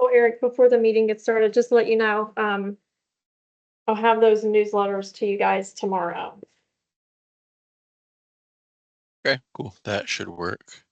Oh, Eric, before the meeting gets started, just to let you know, I'll have those newsletters to you guys tomorrow. Okay, cool. That should work.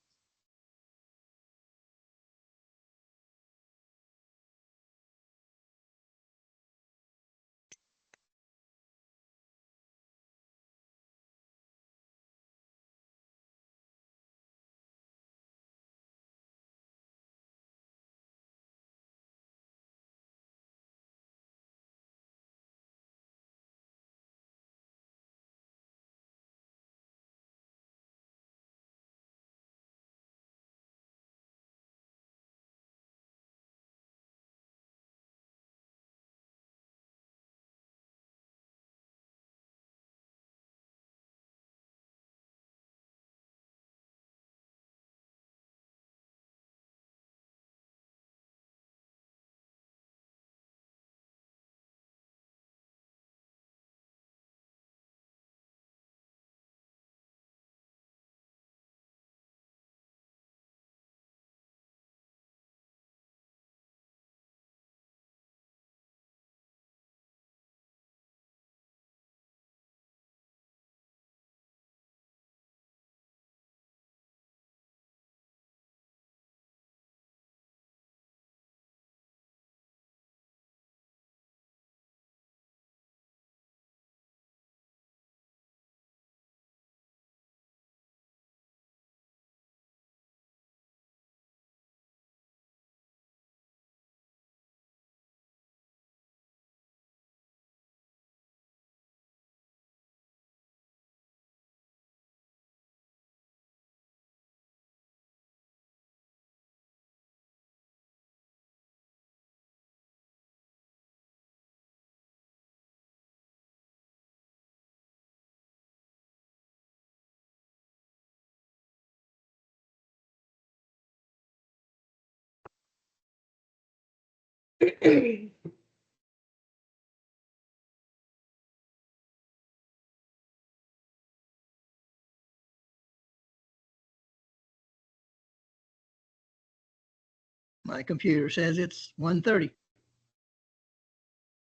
My computer says it's 1:30.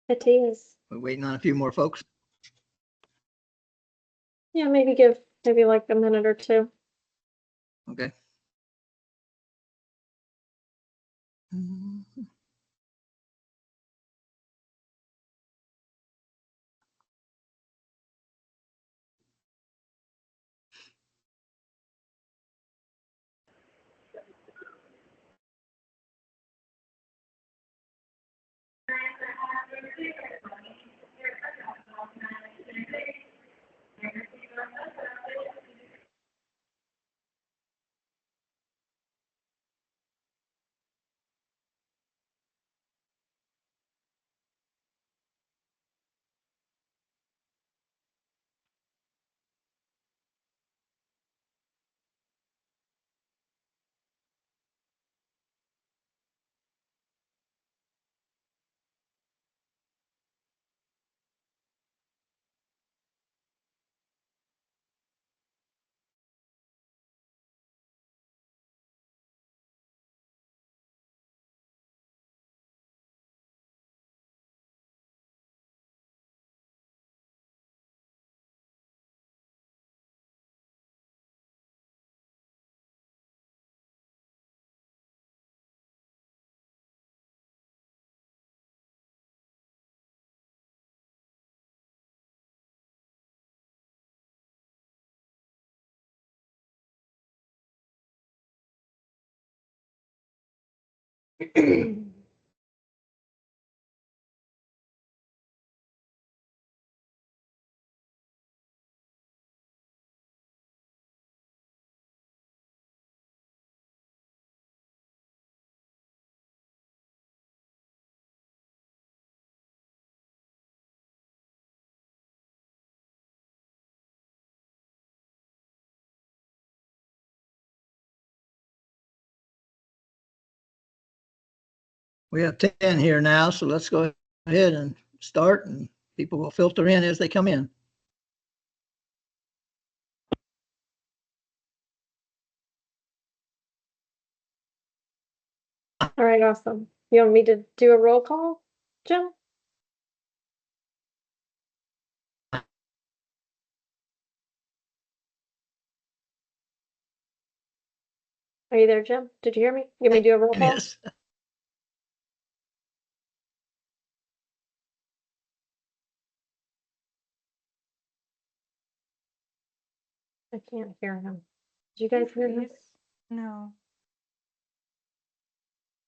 It is. We're waiting on a few more folks. Yeah, maybe give like a minute or two. Okay. We have 10 here now, so let's go ahead and start, and people will filter in as they come in. All right, awesome. You want me to do a roll call, Jim? Are you there, Jim? Did you hear me? You want me to do a roll call? Yes. I can't hear him. Did you guys hear him? No.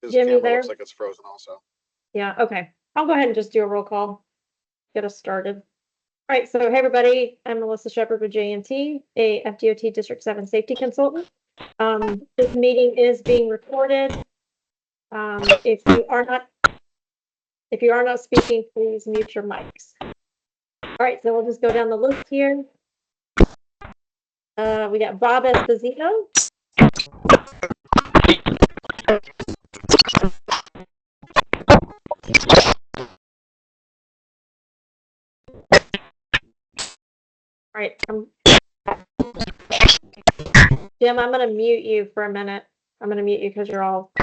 His Jim, you camera looks there? like it's frozen also. Yeah, okay. I'll go ahead and just do a roll call. Get us started. All right, so hey, everybody, I'm Melissa Shepherd with JNT, a FDOT District 7 safety consultant. This meeting is being recorded. If you are not speaking, please mute your mics. All right, so we'll just go down the list here. We got Bob Esposito. All right, Jim, I'm gonna mute you for a minute. I'm gonna mute you because you're all.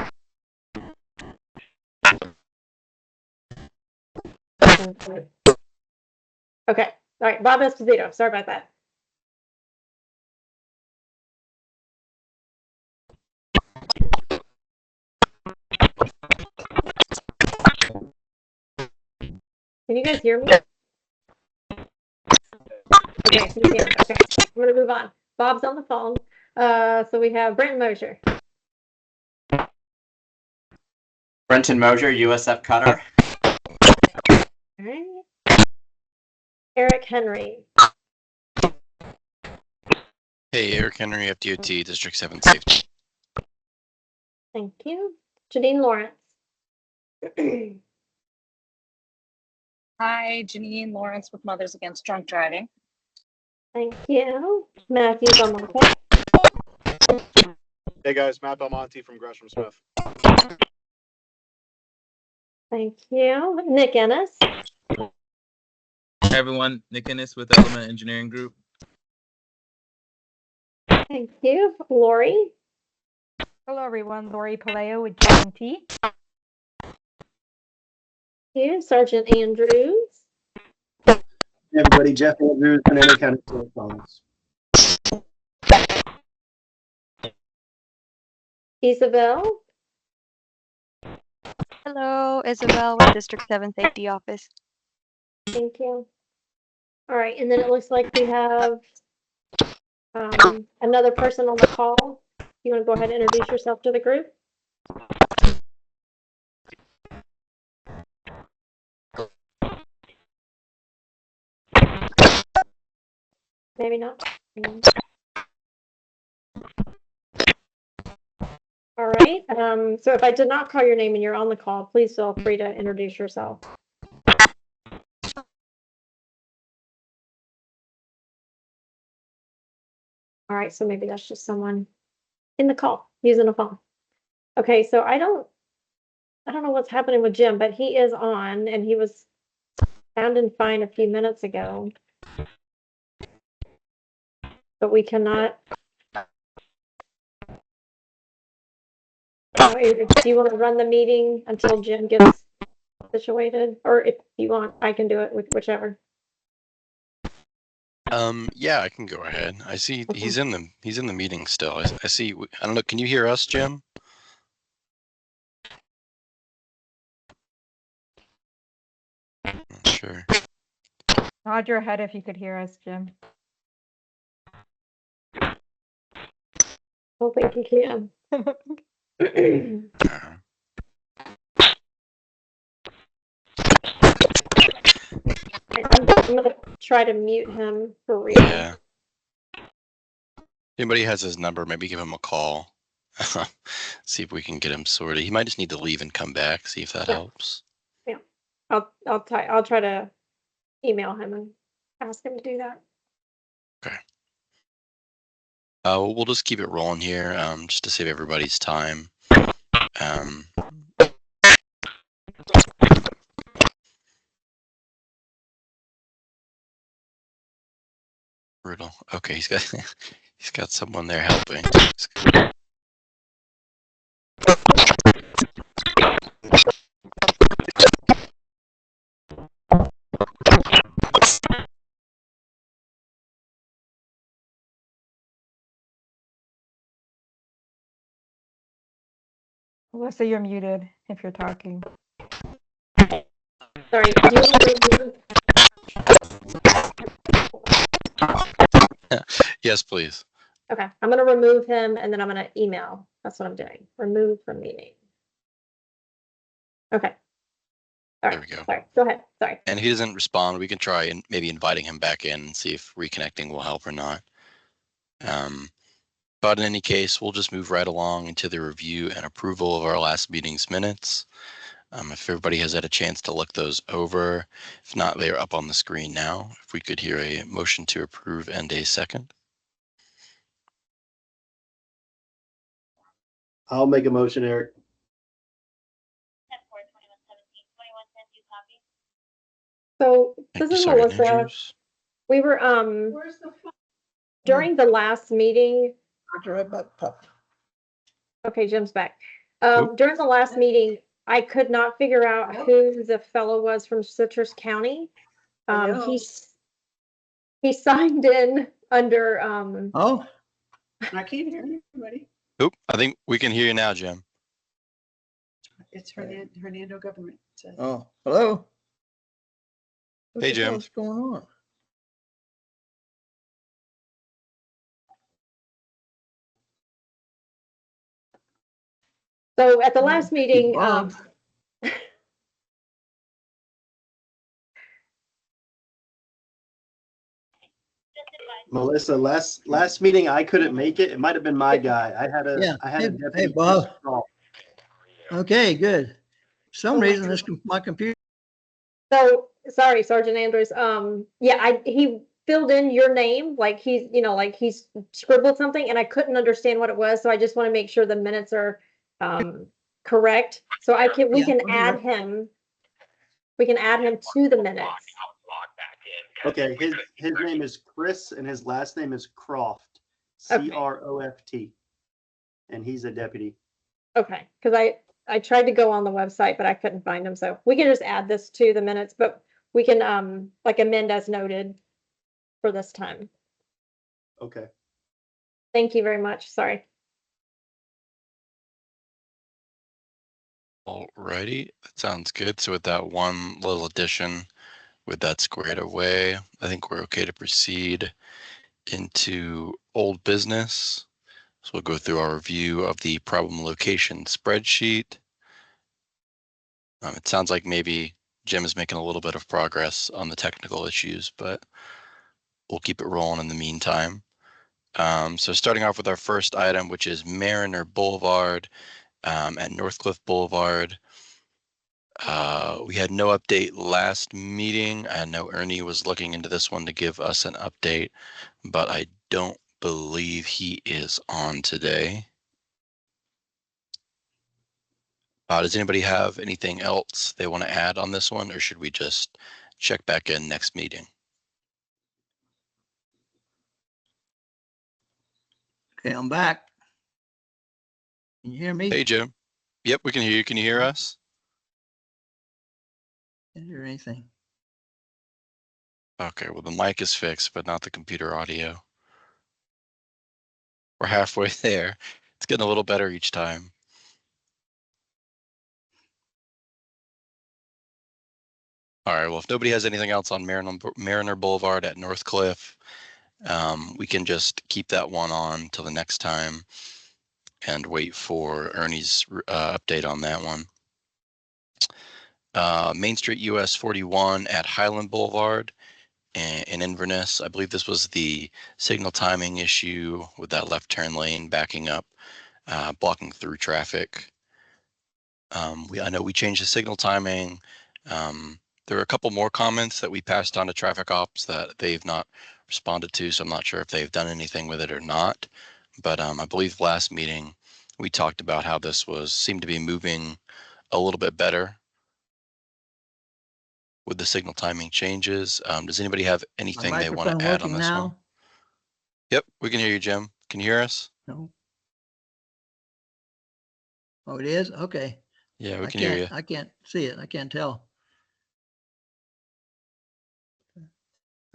Okay, all right, Bob Esposito, sorry about that. Can you guys hear me? Okay, you can. Okay, I'm gonna move on. Bob's on the phone. So we have Brenton Mosher. Brenton Mosher, USF Cutter. All right. Eric Henry. Hey, Eric Henry, FDOT, District 7 Safety. Thank you. Janine Lawrence. Hi, Janine Lawrence with Mothers Against Drunk Driving. Thank you. Matthew Belmonte. Hey guys, Matt Belmonte from Gresham Smith. Thank you. Nick Ennis. Hey everyone, Nick Ennis with Element Engineering Group. Thank you. Lori. Hello, everyone. Lori Paleo with JNT. Thank you. Sergeant Andrews. Hey everybody, Jeff Andrews, Fernando County Sheriff's Office. Isabel. Hello, Isabel with District 7 Safety Office. Thank you. All right, and then it looks like we have another person on the call. You want to go ahead and introduce yourself to the group? Maybe not. All right. So if I did not call your name and you're on the call, please feel free to introduce yourself. All right, so maybe that's just someone in the call using a phone. Okay, so I don't know what's happening with Jim, but he is on and he was sounding fine a few minutes ago. But we cannot. Do you want to run the meeting until Jim gets situated? Or if you want, I can do it with whichever. Yeah, I can go ahead. I see he's in the meeting still. I see. I don't know. Can you hear us, Jim? Not sure. Nod your head if you could hear us, Jim. I don't think you can. I'm gonna try to mute him for real. Yeah. Anybody has his number, maybe give him a call. See if we can get him sorted. He might just need to leave and come back. See if that helps. Yeah, I'll try to email him and ask him to do that. Okay. We'll just keep it rolling here, just to save everybody's time. Brutal. Okay, he's got someone there helping. Alyssa, you're muted if you're talking. Sorry, do you want to remove? Yes, please. Okay, I'm gonna remove him and then I'm gonna email. That's what I'm doing. Remove from meeting. Okay. All There right, we go. sorry, go ahead, sorry. And if he doesn't respond, we can try and maybe inviting him back in and see if reconnecting will help or not. But in any case, we'll just move right along into the review and approval of our last meeting's minutes. If everybody has had a chance to look those over, if not, they are up on the screen now. If we could hear a motion to approve and a second. I'll make a motion, Eric. So Thank this you, is Sergeant Melissa. Andrews. We were, during the last meeting, okay, Jim's back. During the last meeting, I could not figure out who the fellow was from Citrus County. He signed in under, Oh, I can't hear anybody. Oop, I think we can hear you now, Jim. It's Hernando government. Says. oh, hello? What Hey, the Jim. hell's going on? so at the last meeting, Bob. Melissa, last meeting I couldn't make it. It might have been my guy. Yeah. I had a Hey, deputy. Bob. Chris Crawl. Okay, good. For some Oh my reason, my computer, so, sorry, Sergeant Andrews, yeah, he filled in your name, like he's, like he's scribbled something and I couldn't understand what it was, so I just want to make sure the minutes are, correct. So we Yeah, can I'm add here. him, we can add him to the minutes. Okay, his name is Chris and his last name is Croft. Okay. Croft. And he's a deputy. Okay, because I tried to go on the website, but I couldn't find him, so we can just add this to the minutes, but we can, like amend as noted for this time. Okay. Thank you very much, sorry. Alrighty, that sounds good. So with that one little addition, with that squared away, I think we're okay to proceed into old business. So we'll go through our review of the problem location spreadsheet. It sounds like maybe Jim is making a little bit of progress on the technical issues, but we'll keep it rolling in the meantime. So starting off with our first item, which is Mariner Boulevard at Northcliffe Boulevard. We had no update last meeting. I know Ernie was looking into this one to give us an update, but I don't believe he is on today. Does anybody have anything else they want to add on this one, or should we just check back in next meeting? okay, I'm back. Can you hear me? Hey, Jim. Yep, we can hear you. Can you hear us? Can't hear anything. Okay, well, the mic is fixed, but not the computer audio. We're halfway there. It's getting a little better each time. All right, well, if nobody has anything else on Mariner Boulevard at Northcliffe, we can just keep that one on till the next time and wait for Ernie's update on that one. Main Street US 41 at Highland Boulevard in Inverness. I believe this was the signal timing issue with that left turn lane backing up, blocking through traffic. I know we changed the signal timing. There were a couple more comments that we passed on to traffic ops that they've not responded to, so I'm not sure if they've done anything with it or not. But I believe last meeting we talked about how this seemed to be moving a little bit better with the signal timing changes. Does anybody have My anything they want to microphone add on working this one? now? Yep, we can hear you, Jim. Can you hear us? No. Oh, it is? Okay. Yeah, we can hear you. I can't see it. I can't tell.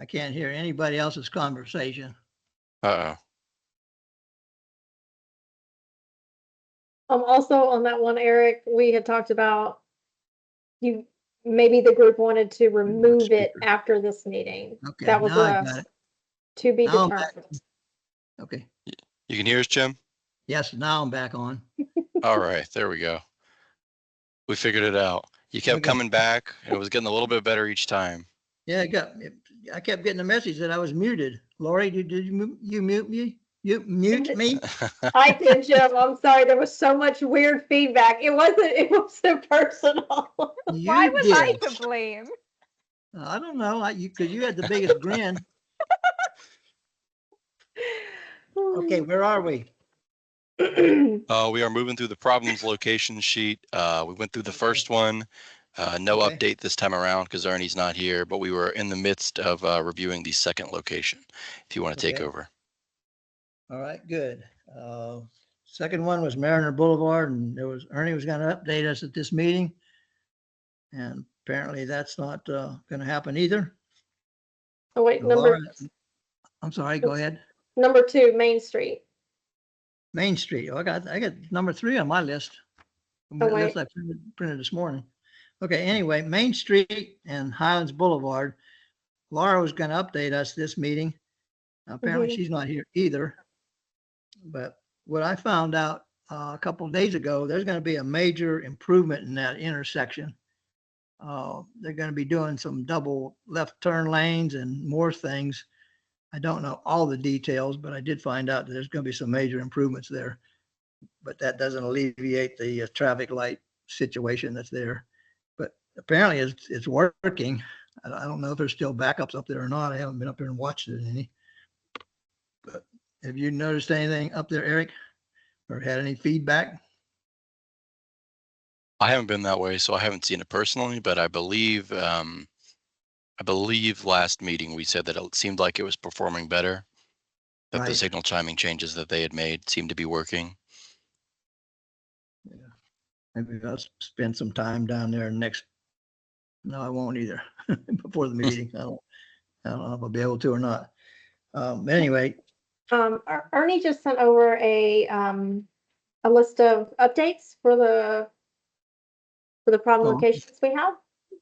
I can't hear anybody else's conversation. Uh-oh. Also on that one, Eric, we had talked about maybe the group wanted to remove it after this meeting. Okay, That was now I got it. to be Now I'm back. determined. Okay. You can hear us, Jim? Yes, now I'm back on. All right, there we go. We figured it out. You kept Okay. coming back. And it was getting a little bit better each time. Yeah, I kept getting a message that I was muted. Lori, did you mute me? You mute me? I did, Jim. I'm sorry. There was so much weird feedback. It wasn't personal. Why You was I did. to blame? I don't know. Because you had the biggest grin. Okay, where are we? We are moving through the problems location sheet. We went through the first one. No Okay. update this time around because Ernie's not here, but we were in the midst of reviewing the second location. If you want to take Okay. over. All right, good. Second one was Mariner Boulevard, and Ernie was going to update us at this meeting. And apparently that's not going to happen either. Oh, wait, Laura, I'm sorry, go ahead. number 2, Main Street. Main Street. Oh, I got number 3 on my list. Oh, List wait. I printed this morning. Okay, anyway, Main Street and Highlands Boulevard. Laura was going to update us this meeting. Apparently she's not here either. But what I found out a couple of days ago, there's going to be a major improvement in that intersection. They're going to be doing some double left turn lanes and more things. I don't know all the details, but I did find out that there's going to be some major improvements there. But that doesn't alleviate the traffic light situation that's there. But apparently it's working. I don't know if there's still backups up there or not. I haven't been up there and watched it any. But have you noticed anything up there, Eric, or had any feedback? I haven't been that way, so I haven't seen it personally, but I believe last meeting we said that it seemed like it was performing better, that the Right. signal chiming changes that they had made seemed to be working. Yeah. Maybe I'll spend some time down there next. No, I won't either before the meeting. I don't know if I'll be able to or not. Anyway, Ernie just sent over a list of updates for the problem Oh. locations we have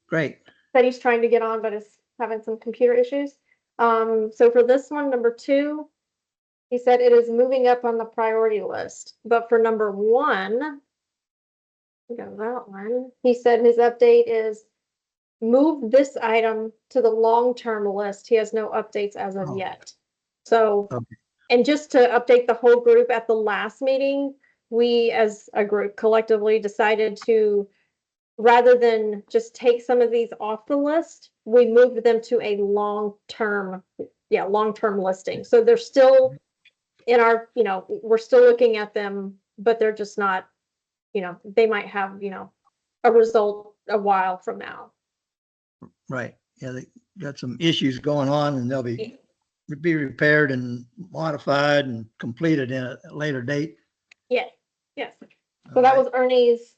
great. that he's trying to get on, but is having some computer issues. So for this one, number 2, he said it is moving up on the priority list. But for number 1, we got that one. He said his update is move this item to the long-term list. He has no updates as of yet. So, Okay. and just to update the whole group, at the last meeting, we as a group collectively decided to, rather than just take some of these off the list, we moved them to a long-term listing. So they're still in our, we're still looking at them, but they're just not, they might have, a result a while from now. Right. Yeah, they got some issues going on, and they'll be repaired and modified and completed in a later date. Yes. So that was Ernie's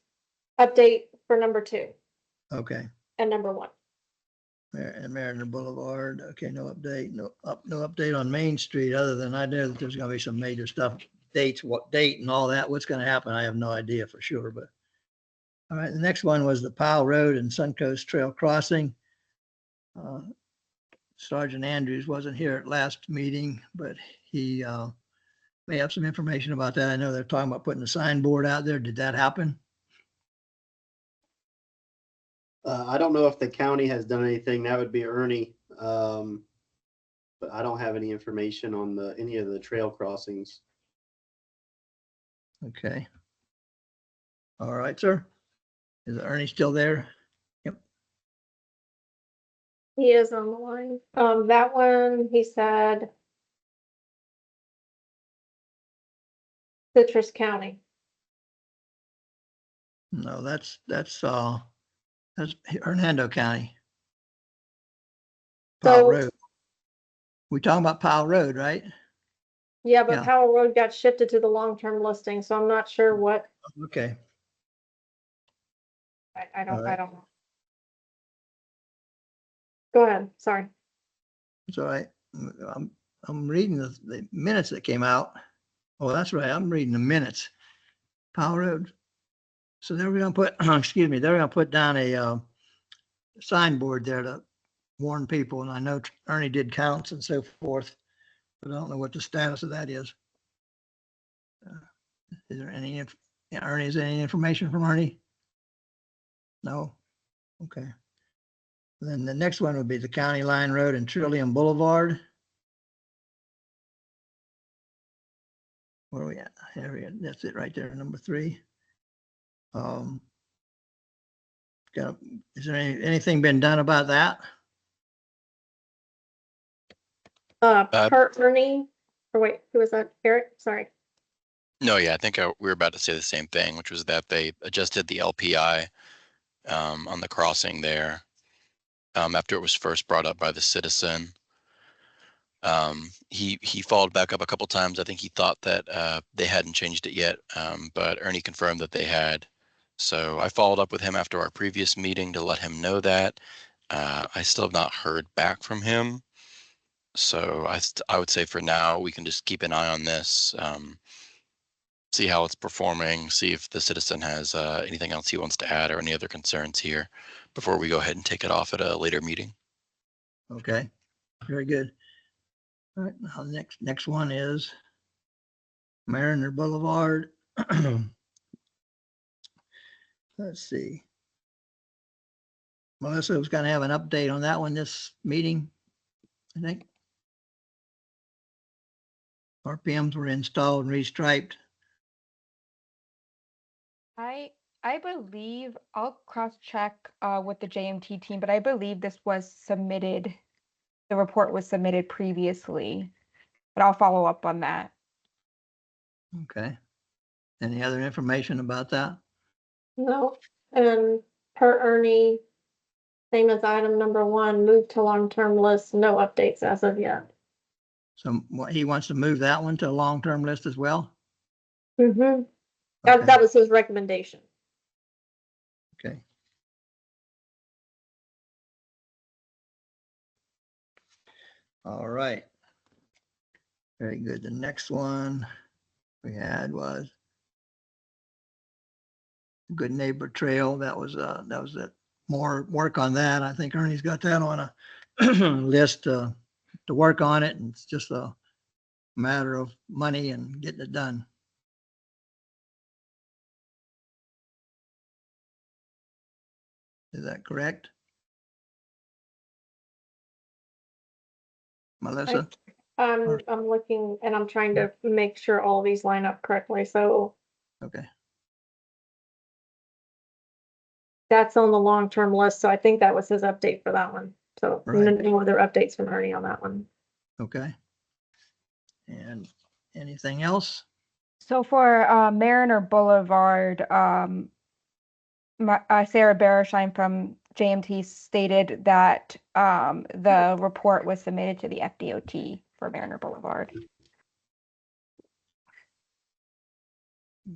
update for number 2 Okay. and number 1. Mariner Boulevard. Okay, no update. No update on Main Street, other than I know that there's going to be some major stuff. Dates, what date, and all that. What's going to happen? I have no idea for sure. But all right, the next one was the Powell Road and Suncoast Trail Crossing. Sergeant Andrews wasn't here at last meeting, but he may have some information about that. I know they're talking about putting a signboard out there. Did that happen? I don't know if the county has done anything. That would be Ernie. But I don't have any information on any of the trail crossings. Okay. All right, sir. Is Ernie still there? Yep. He is on the line. That one, he said Citrus County. No, that's Hernando County. Powell So, Road. We talking about Powell Road, right? yeah, but Yeah. Powell Road got shifted to the long-term listing, so I'm not sure what, Okay. I don't All right. know. Go ahead, sorry. It's all right. I'm reading the minutes that came out. Oh, that's right. I'm reading the minutes. Powell Road. So they're gonna put, excuse me, they're gonna put down a signboard there to warn people. And I know Ernie did counts and so forth, but I don't know what the status of that is. Is there any, Ernie, is there any information from Ernie? No? Okay. Then the next one would be the County Line Road and Trillium Boulevard. Where are we at? There we go. That's it right there, number 3. Is there anything been done about that? Per Ernie, or wait, who was that? Eric? Sorry. No, yeah, I think we were about to say the same thing, which was that they adjusted the LPI on the crossing there after it was first brought up by the citizen. He followed back up a couple times. I think he thought that they hadn't changed it yet, but Ernie confirmed that they had. So I followed up with him after our previous meeting to let him know that. I still have not heard back from him. So I would say for now, we can just keep an eye on this, see how it's performing, see if the citizen has anything else he wants to add or any other concerns here before we go ahead and take it off at a later meeting. Okay, very good. All right, now next one is Mariner Boulevard. Let's see. Melissa was going to have an update on that one this meeting, I think. RPMs were installed and restriped. I believe, I'll cross-check with the JMT team, but I believe this was submitted, the report was submitted previously, but I'll follow up on that. Okay. Any other information about that? No. And per Ernie, same as item number 1, move to long-term list, no updates as of yet. So he wants to move that one to a long-term list as well? Mm-hmm. Okay. That was his recommendation. Okay. All right. Very good. The next one we had was Good Neighbor Trail. That was it. More work on that. I think Ernie's got that on a list to work on it, and it's just a matter of money and getting it done. Is that correct? Melissa? I'm looking and I'm trying to make sure all these line up correctly. So Okay. that's on the long-term list. So I think that was his update for that one. So Right. no other updates from Ernie on that one. Okay. And anything else? So for Mariner Boulevard, Sarah Beresheim from JMT stated that the report was submitted to the FDOT for Mariner Boulevard.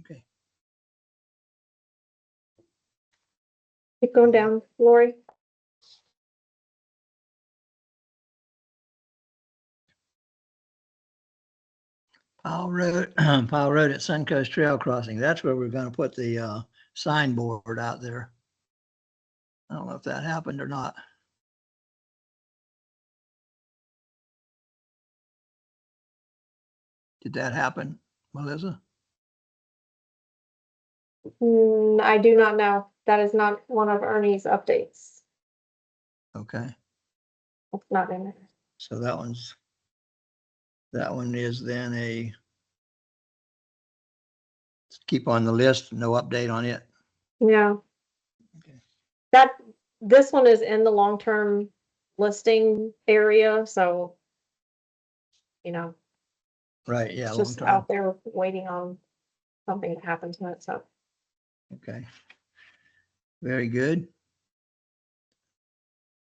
Okay. Keep going down, Lori. Powell Road, Powell Road at Suncoast Trail Crossing. That's where we're going to put the signboard out there. I don't know if that happened or not. Did that happen, Melissa? I do not know. That is not one of Ernie's updates. Okay. It's not in there. So that one is then keep on the list, no update on it. Yeah. Okay. This one is in the long-term listing area, so Right, yeah, it's long just term. out there waiting on something to happen to it. So Okay. Very good.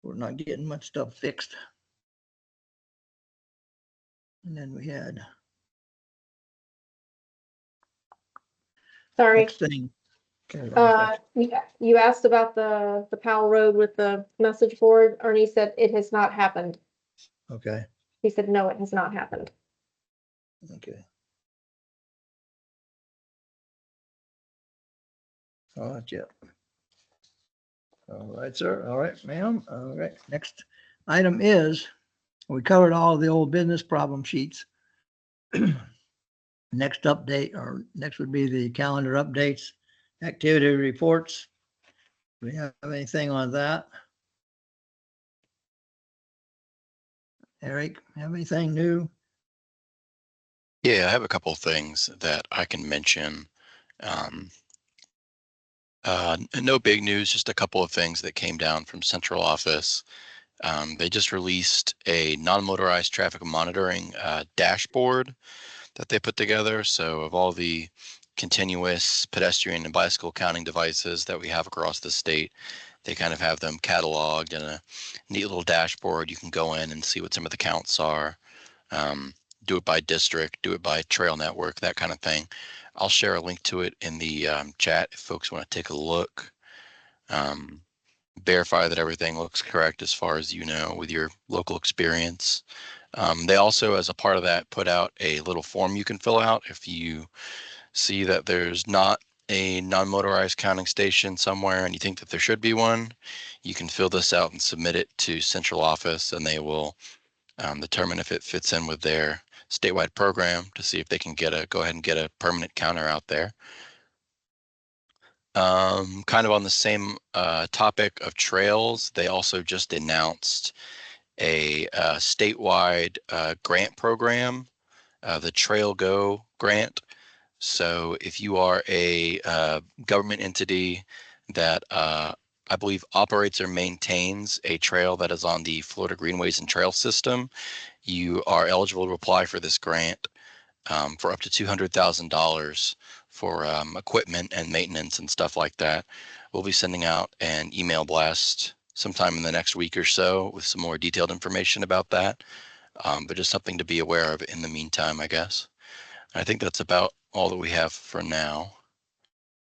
We're not getting much stuff fixed. And then we had sorry. next thing. Okay, You asked about the Powell Road with the message board. Ernie said it has not happened. okay. He said, no, it has not happened. Okay. Oh, that's it. All right, sir. All right, ma'am. All right. Next item is, we covered all the old business problem sheets. Next update, or next would be the calendar updates, activity reports. Do we have anything on that? Eric, have anything new? Yeah, I have a couple of things that I can mention. Um, no big news, just a couple of things that came down from central office. They just released a non-motorized traffic monitoring dashboard that they put together. So of all the continuous pedestrian and bicycle counting devices that we have across the state, they kind of have them cataloged in a neat little dashboard. You can go in and see what some of the counts are. Do it by district, do it by trail network, that kind of thing. I'll share a link to it in the chat if folks want to take a look. Verify that everything looks correct as far as you know with your local experience. They also, as a part of that, put out a little form you can fill out if you see that there's not a non-motorized counting station somewhere and you think that there should be one. You can fill this out and submit it to central office, and they will determine if it fits in with their statewide program to see if they can go ahead and get a permanent counter out there. Kind of on the same topic of trails, they also just announced a statewide grant program, the Trail Go grant. So if you are a government entity that I believe operates or maintains a trail that is on the Florida Greenways and Trail System, you are eligible to apply for this grant for up to $200,000 for equipment and maintenance and stuff like that. We'll be sending out an email blast sometime in the next week or so with some more detailed information about that, but just something to be aware of in the meantime, I guess. I think that's about all that we have for now,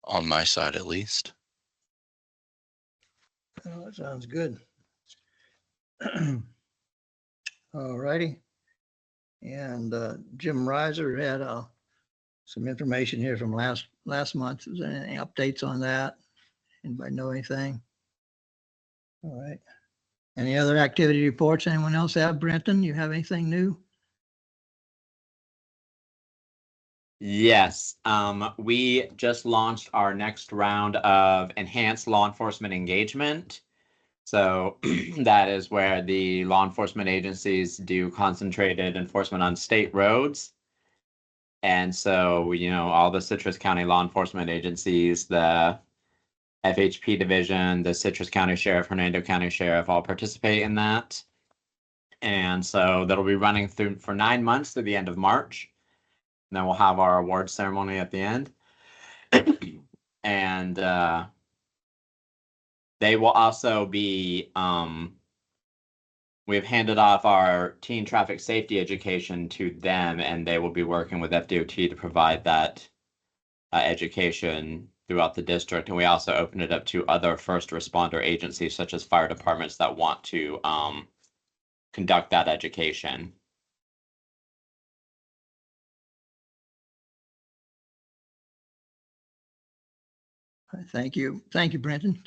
on my side at least. Oh, that sounds good. All righty. And Jim Reiser had some information here from last month. Is there any updates on that? Anybody know anything? All right. Any other activity reports anyone else have? Brenton, you have anything new? Yes, we just launched our next round of enhanced law enforcement engagement. So that is where the law enforcement agencies do concentrated enforcement on state roads. And so, all the Citrus County law enforcement agencies, the FHP division, the Citrus County Sheriff, Hernando County Sheriff, all participate in that. And so that'll be running through for 9 months to the end of March. And then we'll have our award ceremony at the end. And they will also be, we've handed off our teen traffic safety education to them, and they will be working with FDOT to provide that education throughout the district. And we also open it up to other first responder agencies, such as fire departments, that want to conduct that education. Thank you. Thank you, Brenton.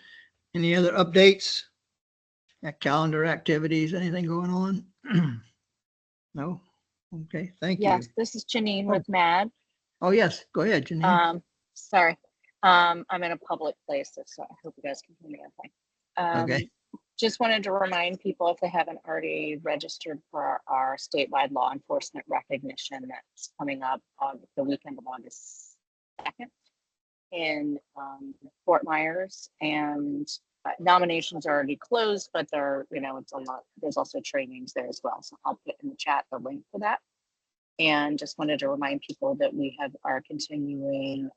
Any other updates? Calendar activities, anything going on? No? Okay, thank you. Yes, this is Janine with MAD. Oh, yes, go ahead, Janine. Sorry, I'm in a public place, so I hope you guys can hear me okay. Okay. Just wanted to remind people, if they haven't already registered for our statewide law enforcement recognition that's coming up on the weekend of August 2nd in Fort Myers, and nominations are already closed, but it's a lot. There's also trainings there as well. So I'll put in the chat the link for that. And just wanted to remind people that we are continuing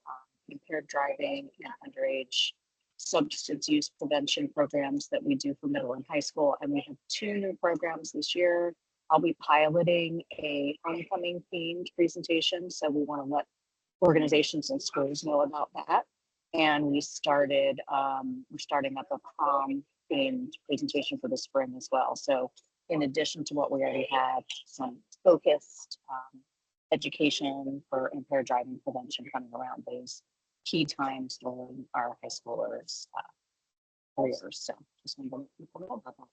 impaired driving and underage substance use prevention programs that we do for middle and high school. And we have 2 new programs this year. I'll be piloting a homecoming themed presentation. So we want to let organizations and schools know about that. And we're starting up a prom themed presentation for the spring as well. So in addition to what we already have, some focused education for impaired driving prevention coming around those key times during our high schoolers' careers. So just wanted to let people know about that.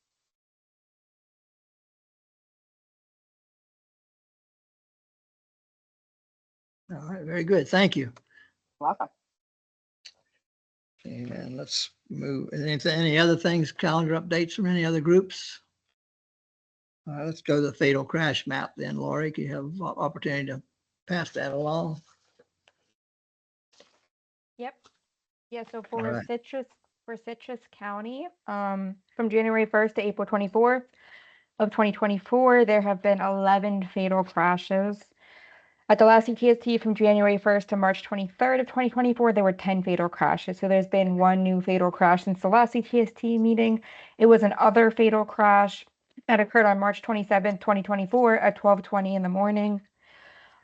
All right, very good. Thank you. Welcome. And let's move, any other things, calendar updates from any other groups? All right, let's go to the fatal crash map then. Lori, you have opportunity to pass that along. Yep. Yeah, so All for right. Citrus County, from January 1st to April 24th of 2024, there have been 11 fatal crashes. At the last CTST from January 1st to March 23rd of 2024, there were 10 fatal crashes. So there's been one new fatal crash since the last CTST meeting. It was an other fatal crash that occurred on March 27th, 2024 at 12:20 in the morning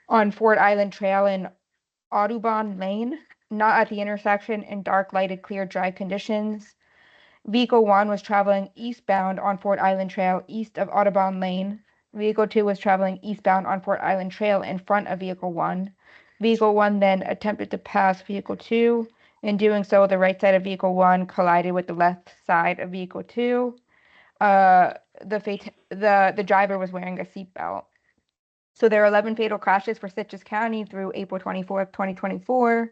on Fort Island Trail in Audubon Lane, not at the intersection in dark lighted clear dry conditions. Vehicle 1 was traveling eastbound on Fort Island Trail east of Audubon Lane. Vehicle 2 was traveling eastbound on Fort Island Trail in front of Vehicle 1. Vehicle 1 then attempted to pass Vehicle 2. In doing so, the right side of Vehicle 1 collided with the left side of Vehicle 2. The driver was wearing a seatbelt. So there are 11 fatal crashes for Citrus County through April 24th, 2024.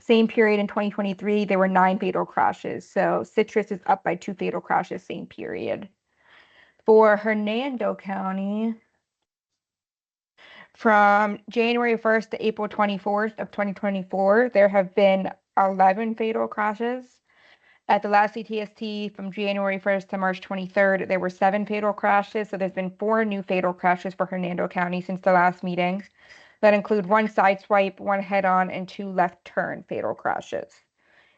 Same period in 2023, there were 9 fatal crashes. So Citrus is up by 2 fatal crashes, same period. For Hernando County, from January 1st to April 24th of 2024, there have been 11 fatal crashes. At the last CTST from January 1st to March 23rd, there were 7 fatal crashes. So there's been 4 new fatal crashes for Hernando County since the last meeting. That include 1 side swipe, 1 head-on, and 2 left turn fatal crashes.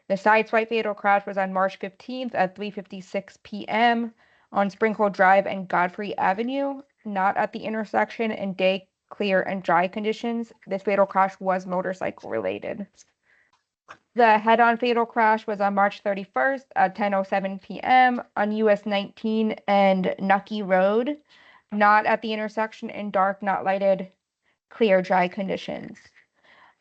The side swipe fatal crash was on March 15th at 3:56 p.m. on Springhole Drive and Godfrey Avenue, not at the intersection in day clear and dry conditions. This fatal crash was motorcycle related. The head-on fatal crash was on March 31st at 10:07 p.m. on US 19 and Nucky Road, not at the intersection in dark, not lighted, clear, dry conditions.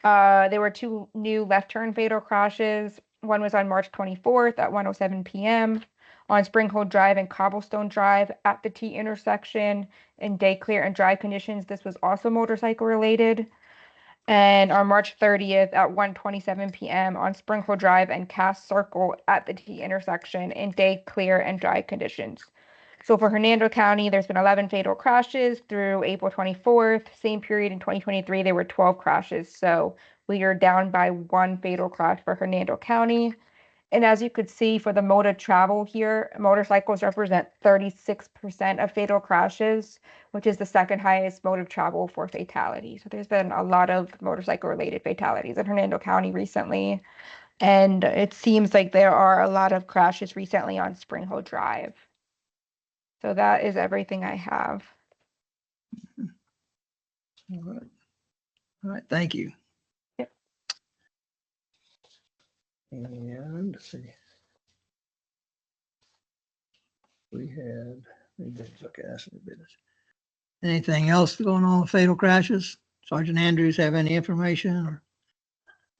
There were 2 new left turn fatal crashes. One was on March 24th at 1:07 p.m. on Springhole Drive and Cobblestone Drive at the T intersection in day clear and dry conditions. This was also motorcycle related. And on March 30th at 1:27 p.m. on Springhole Drive and Cass Circle at the T intersection in day clear and dry conditions. So for Hernando County, there's been 11 fatal crashes through April 24th. Same period in 2023, there were 12 crashes. So we are down by 1 fatal crash for Hernando County. And as you could see for the mode of travel here, motorcycles represent 36% of fatal crashes, which is the second highest mode of travel for fatality. So there's been a lot of motorcycle related fatalities in Hernando County recently. And it seems like there are a lot of crashes recently on Springhole Drive. So that is everything I have. All right. All right, thank you. Yep. And let's see. We had, okay, that's the business. Anything else going on with fatal crashes? Sergeant Andrews have any information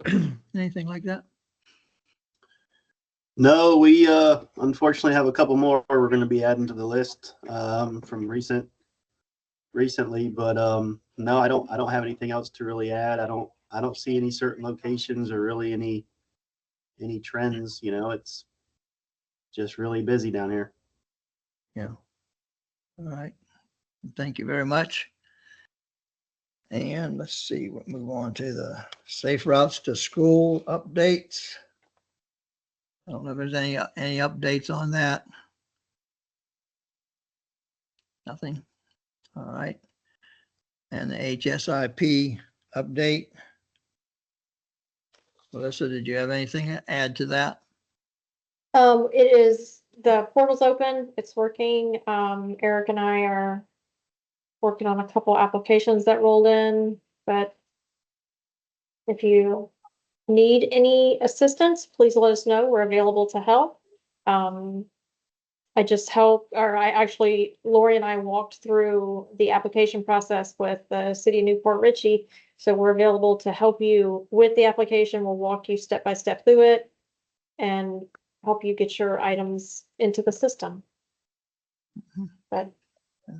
or anything like that? No, we unfortunately have a couple more we're going to be adding to the list from recently, but no, I don't have anything else to really add. I don't see any certain locations or really any trends. You know, it's just really busy down here. Yeah. All right. Thank you very much. And let's see, we'll move on to the safe routes to school updates. I don't know if there's any updates on that. Nothing. All right. And the HSIP update. Melissa, did you have anything to add to that? It is, the portal's open, it's working. Eric and I are working on a couple applications that rolled in, but if you need any assistance, please let us know. We're available to help. Lori and I walked through the application process with the city of Newport Richey So we're available to help you with the application. We'll walk you step by step through it and help you get your items into the system. But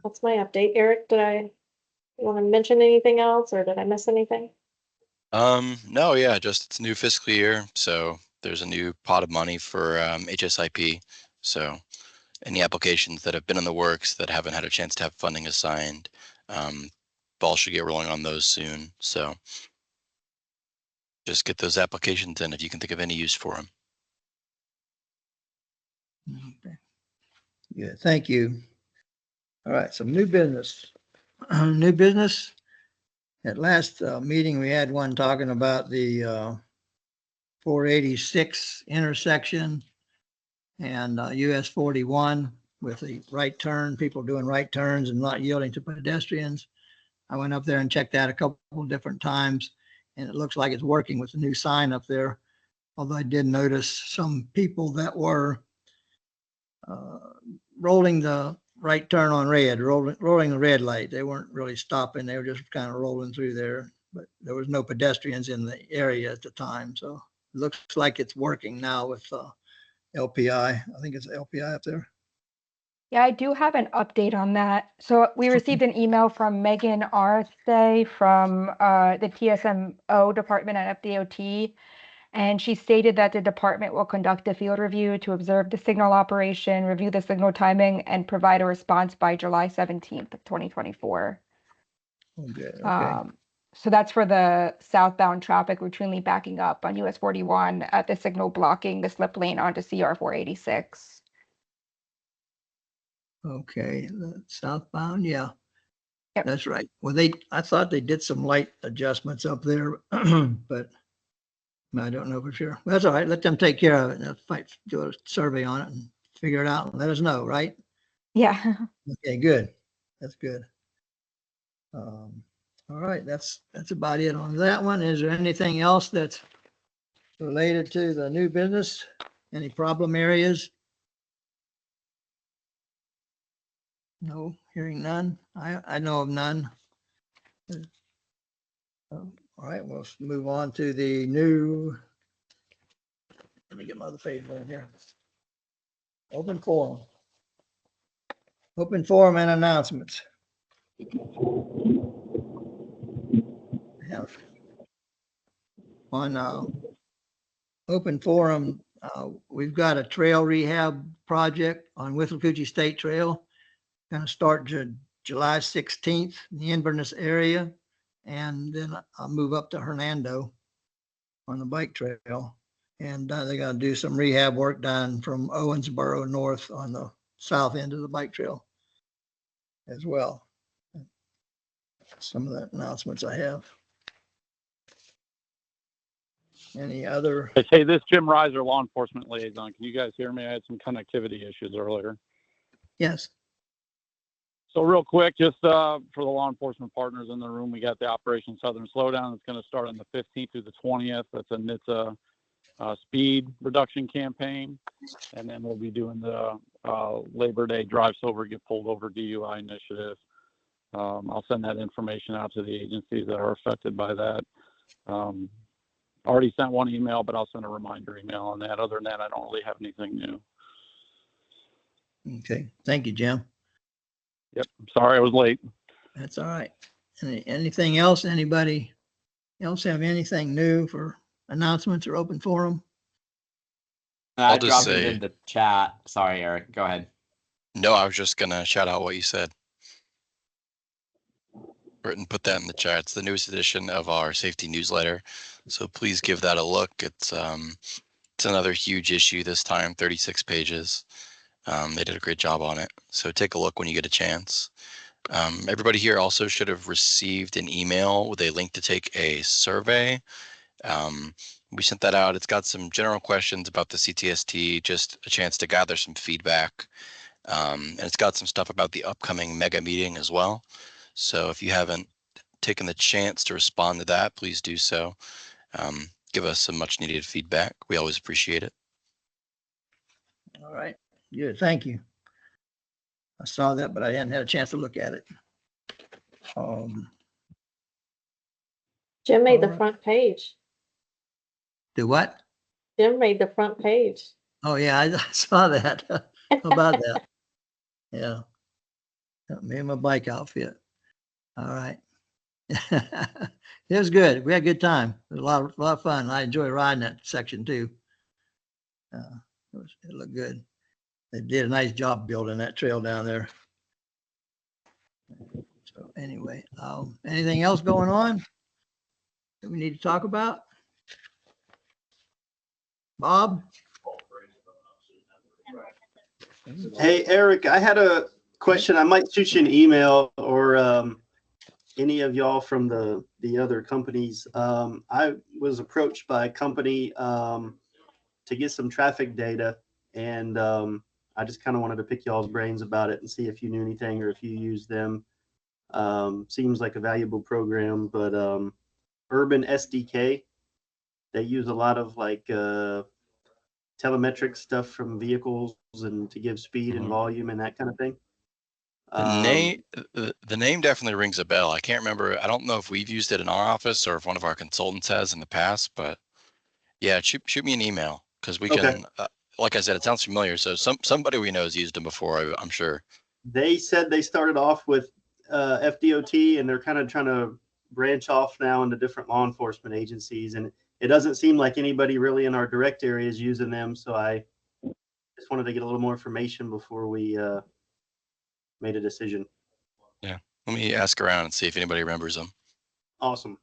that's my update. Eric, you want to mention anything else, or did I miss anything? No, yeah, just it's a new fiscal year, so there's a new pot of money for HSIP. So any applications that have been in the works that haven't had a chance to have funding assigned, Ball should get rolling on those soon. So just get those applications in if you can think of any use for them. Okay. Good, thank you. All right, some new business. New business. At last meeting, we had one talking about the 486 intersection and US 41 with the right turn, people doing right turns and not yielding to pedestrians. I went up there and checked that a couple different times, and it looks like it's working with the new sign up there. Although I did notice some people that were rolling the right turn on red, rolling the red light. They weren't really stopping. They were just kind of rolling through there, but there was no pedestrians in the area at the time. So it looks like it's working now with LPI. I think it's LPI up there. Yeah, I do have an update on that. So we received an email from Megan Arce from the TSMO department at FDOT. And she stated that the department will conduct a field review to observe the signal operation, review the signal timing, and provide a response by July 17th of 2024. Okay, okay. So that's for the southbound traffic routinely backing up on US 41 at the signal blocking the slip lane onto CR 486. Okay, the southbound, yeah. Yep. That's right. Well, I thought they did some light adjustments up there, but I don't know for sure. That's all right. Let them take care of it. And do a survey on it and figure it out and let us know, right? Yeah. Okay, good. That's good. All right, that's about it on that one. Is there anything else that's related to the new business? Any problem areas? No, hearing none. I know of none. All right, we'll move on to the new. Let me get my other page right here. Open forum. Open forum and announcements. Yeah. On open forum, we've got a trail rehab project on Withlacoochee State Trail. Going to start July 16th in the Inverness area, and then I'll move up to Hernando on the bike trail. And they're going to do some rehab work done from Owensboro north on the south end of the bike trail as well. Some of the announcements I have. Any other? Hey, this is Jim Reiser, law enforcement liaison. Can you guys hear me? I had some connectivity issues earlier. Yes. So real quick, just for the law enforcement partners in the room, we got the Operation Southern Slowdown. It's going to start on the 15th through the 20th. That's a NHTSA speed reduction campaign. And then we'll be doing the Labor Day Drive Sober, Get Pulled Over DUI initiative. I'll send that information out to the agencies that are affected by that. Already sent one email, but I'll send a reminder email on that. Other than that, I don't really have anything new. Okay. Thank you, Jim. Yep. Sorry I was late. That's all right. Anything else? Anybody else have anything new for announcements or open forum? I I'll just dropped say- it in the chat. Sorry, Eric. Go ahead. No, I was just gonna shout out what you said. And put that in the chat. It's the newest edition of our safety newsletter, so please give that a look. It's another huge issue this time, 36 pages. They did a great job on it, so take a look when you get a chance. Everybody here also should have received an email with a link to take a survey. We sent that out. It's got some general questions about the CTST, just a chance to gather some feedback. And it's got some stuff about the upcoming mega meeting as well. So if you haven't taken the chance to respond to that, please do so. Give us some much needed feedback. We always appreciate it. All right. Good. Thank you. I saw that, but I hadn't had a chance to look at it. Jim made the Alright. front page. Do what? Jim made the front page. Oh, yeah, I saw that. How about that? Yeah. Me and my bike outfit. All right. It was good. We had a good time. It was a lot of fun. I enjoy riding that section too. It looked good. They did a nice job building that trail down there. So anyway, anything else going on that we need to talk about? Bob? Hey, Eric, I had a question. I might shoot you an email or any of y'all from the other companies. I was approached by a company to get some traffic data, and I just kind of wanted to pick y'all's brains about it and see if you knew anything or if you use them. Seems like a valuable program, but Urban SDK, they use a lot of like telemetric stuff from vehicles and to give speed and volume and that kind of thing. The name definitely rings a bell. I can't remember. I don't know if we've used it in our office or if one of our consultants has in the past, but yeah, shoot me an email because we can, like I said, it sounds familiar. So somebody we know has used them before, I'm sure. They said they started off with FDOT and they're kind of trying to branch off now into different law enforcement agencies. And it doesn't seem like anybody really in our direct area is using them. So I just wanted to get a little more information before we made a decision. Yeah. Let me ask around and see if anybody remembers them. Awesome.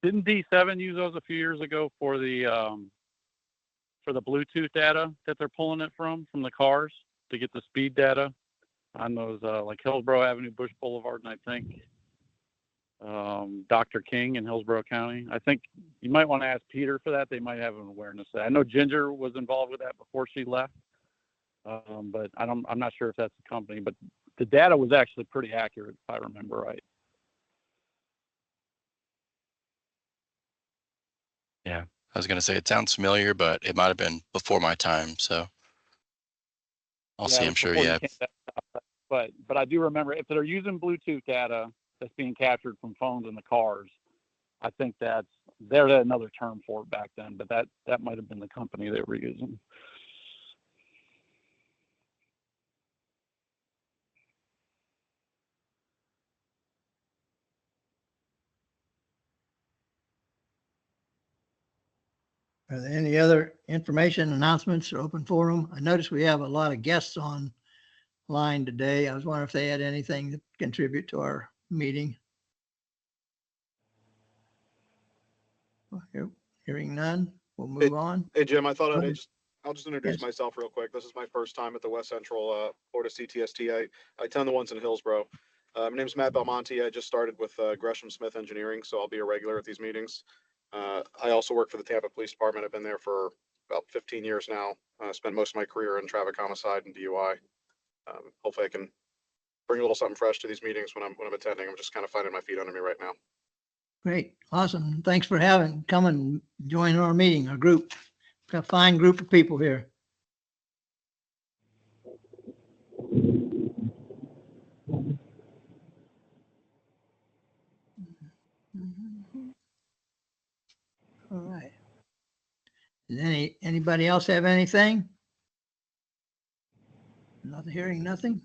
Didn't D7 use those a few years ago for the Bluetooth data that they're pulling it from the cars to get the speed data on those like Hillsborough Avenue, Bush Boulevard, and I think Dr. King in Hillsborough County. I think you might want to ask Peter for that. They might have an awareness of that. I know Ginger was involved with that before she left, but I'm not sure if that's the company. But the data was actually pretty accurate, if I remember right. Yeah. I was going to say it sounds familiar, but it might have been before my time. So I'll see. I'm sure. Yeah. But I do remember if they're using Bluetooth data that's being captured from phones in the cars, I think there's another term for it back then, but that might have been the company they were using. Are there any other information, announcements, or open forum? I noticed we have a lot of guests online today. I was wondering if they had anything to contribute to our meeting. Hearing none, we'll move on. Hey, Jim, I thought Go I'll ahead. just introduce Yes. myself real quick. This is my first time at the West Central Florida CTST. I attend the ones in Hillsborough. My name's Matt Belmonte. I just started with Gresham Smith Engineering, so I'll be a regular at these meetings. I also work for the Tampa Police Department. I've been there for about 15 years now. Spent most of my career in traffic homicide and DUI. Hopefully I can bring a little something fresh to these meetings when I'm attending. I'm just kind of finding my feet under me right now. Great, awesome. Thanks for coming and joining our meeting, our group. Got a fine group of people here. All right. Does anybody else have anything? Not hearing nothing.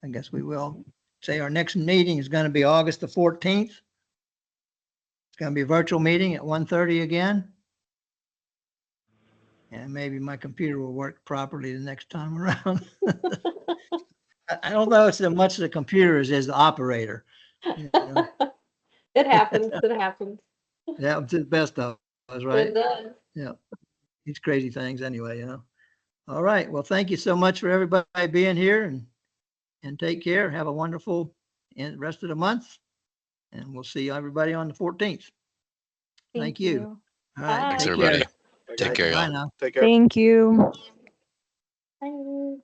I guess we will say our next meeting is going to be August the 14th. It's going to be a virtual meeting at 1:30 again. And maybe my computer will work properly the next time around. I don't know so much the computer as the operator. You know? It happens. It happens. Yeah, it's the best of us, right? It does. Yeah. These crazy things anyway, you know. All right. Well, thank you so much for everybody being here and take care. Have a wonderful rest of the month. And we'll see everybody on the 14th. Thank you. All right. Thanks, Take everybody. care. Take care, Bye y'all. now. Take care. Thank you. Bye.